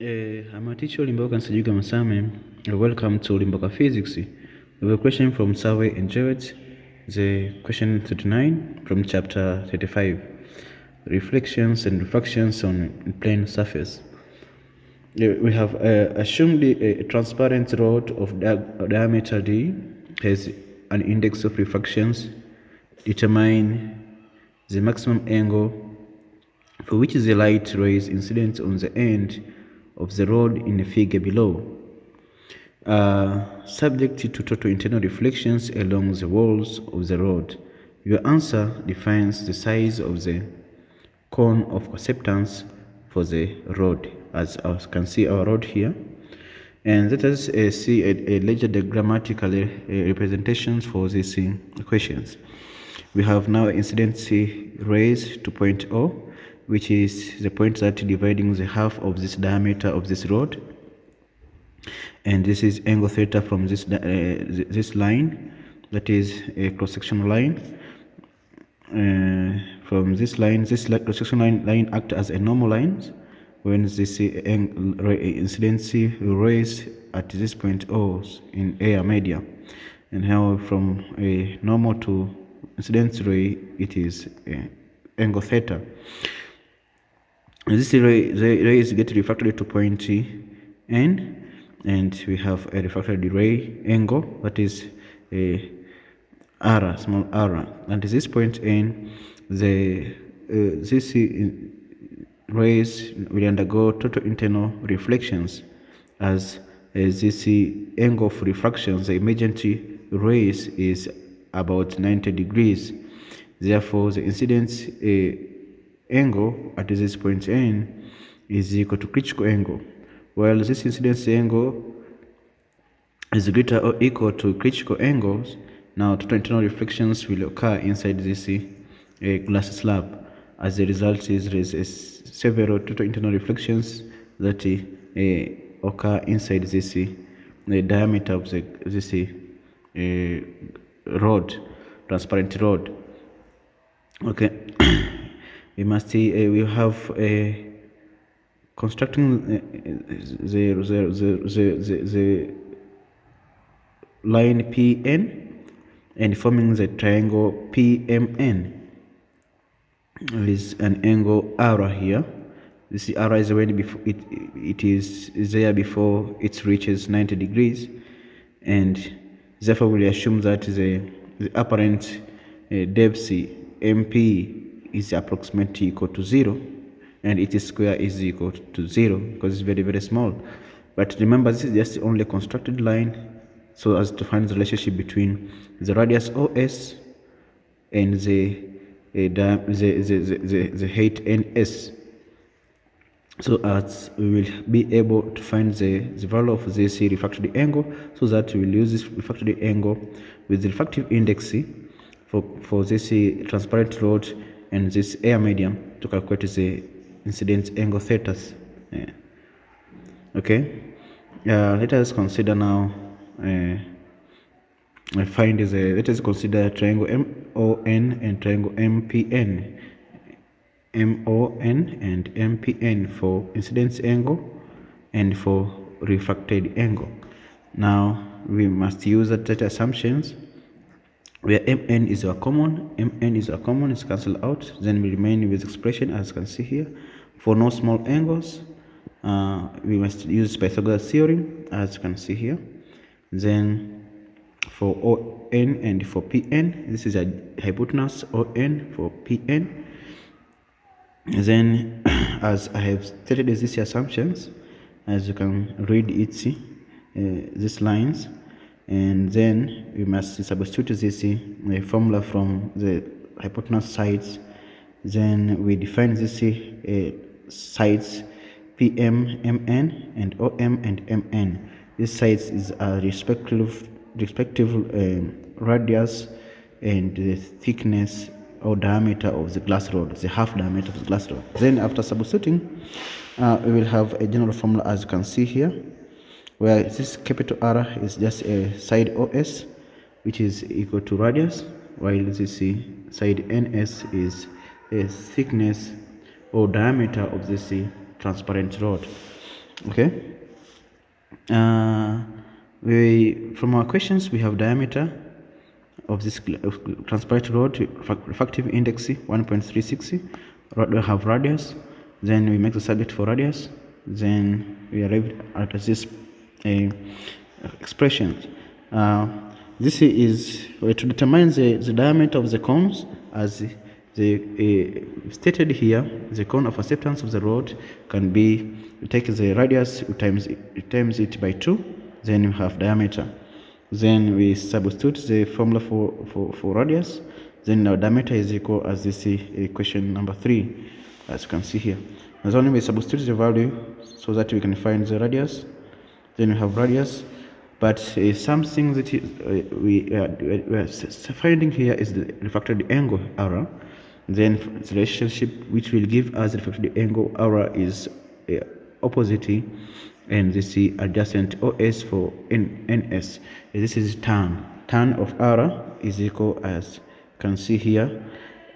I'm a teacher Limboka Nsajuga Masame. Welcome to Limboka Physics. We have a question from SERWAY&JEWETT, the question 39 from chapter 35, reflections and refractions on plane surface. We have assumed a transparent rod of diameter d has an index of refractions. Determine the maximum angle for which the light rays incident on the end of the rod in the figure below, subject to total internal reflections along the walls of the rod. Your answer defines the size of the cone of acceptance for the rod, as you can see our rod here. And let us see a ledger grammatical representations for these equations. We have now incidency rays to point O, which is the point that dividing the half of this diameter of this rod, and this is angle theta from this line, that is a cross-section line. From this line, this cross-section line act as a normal line when this incidency rays at this point O in air media, and how from a normal to incidence ray it is angle theta. This rays get refracted to point N, and we have a refracted ray angle, that is a r, small r, and at this point N, this rays will undergo total internal reflections, as this angle of refraction, the emergent rays, is about 90 degrees. Therefore, the incidence angle at this point N is equal to critical angle. While this incidence angle is greater or equal to critical angles, now total internal reflections will occur inside this glass slab. As a result, there is several total internal reflections that occur inside this diameter of this rod, transparent rod. Okay. We must see we have constructing the line PN and forming the triangle PMN with an angle R here. This R is when before it is there before it reaches 90 degrees, and therefore we assume that the apparent depth MP is approximately equal to 0, and its square is equal to 0 because it's very, very small. But remember, this is just the only constructed line, so as to find the relationship between the radius OS and the height NS, so as we will be able to find the value of this refracted angle, so that we will use this refracted angle with the refractive index for this transparent rod and this air medium to calculate the incidence angle theta. Okay, let us consider now let us consider triangle MON and triangle MPN. MON and MPN for incidence angle and for refracted angle. Now we must use the data assumptions where MN is our common, is cancelled out, then we remain with expression as you can see here. For no small angles, we must use Pythagoras theorem as you can see here. Then for ON and for PN, this is a hypotenuse ON for PN. Then as I have stated these assumptions, as you can read it, these lines, and then we must substitute this formula from the hypotenuse sides. Then we define this sides PM, MN, and OM and MN. These sides is a respective radius and the thickness or diameter of the glass rod, the half diameter of the glass rod. Then after substituting, we will have a general formula as you can see here, where this capital R is just a side OS, which is equal to radius, while this side NS is a thickness or diameter of this transparent rod. Okay. From our questions, we have diameter of this transparent rod, refractive index 1.36. We have radius. Then we make the subject for radius. Then we arrive at this expression. This is to determine the diameter of the cones, as stated here. The cone of acceptance of the rod can be, you take the radius, you times it by 2, then you have diameter. Then we substitute the formula for radius, then our diameter is equal as this equation number 3, as you can see here. As only we substitute the value so that we can find the radius. Then we have radius, but something that we are finding here is the refracted angle R. Then the relationship which will give us the refracted angle R is opposite, and this is adjacent OS for NS. This is tan. Tan of R is equal, as you can see here,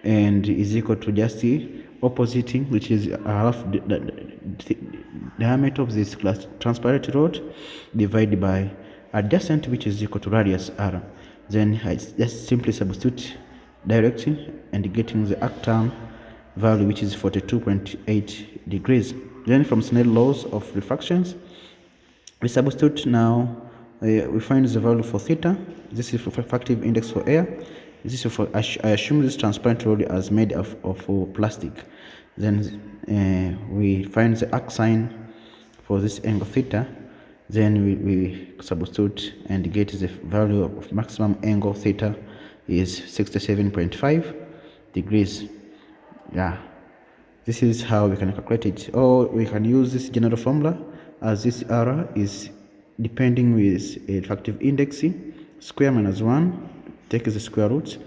and is equal to just the opposite, which is half the diameter of this transparent rod divided by adjacent, which is equal to radius R. Then I just simply substitute directly and getting the arctan value, which is 42.8 degrees. Then from Snell laws of refractions, we substitute now. We find the value for theta. This is for refractive index for air. This is for, I assume this transparent rod is made of plastic. Then we find the arc sign for this angle theta. Then we substitute and get the value of maximum angle theta is 67.5 degrees. Yeah, this is how we can calculate it. Or we can use this general formula, as this R is depending with a refractive index square minus 1, take the square root,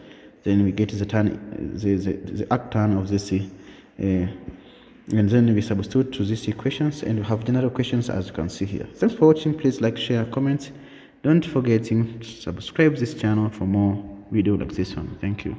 then we get the arctan of this, and then we substitute to these equations, and we have general equations as you can see here. Thanks for watching. Please like, share, comment. Don't forget to subscribe this channel for more video like this one. Thank you.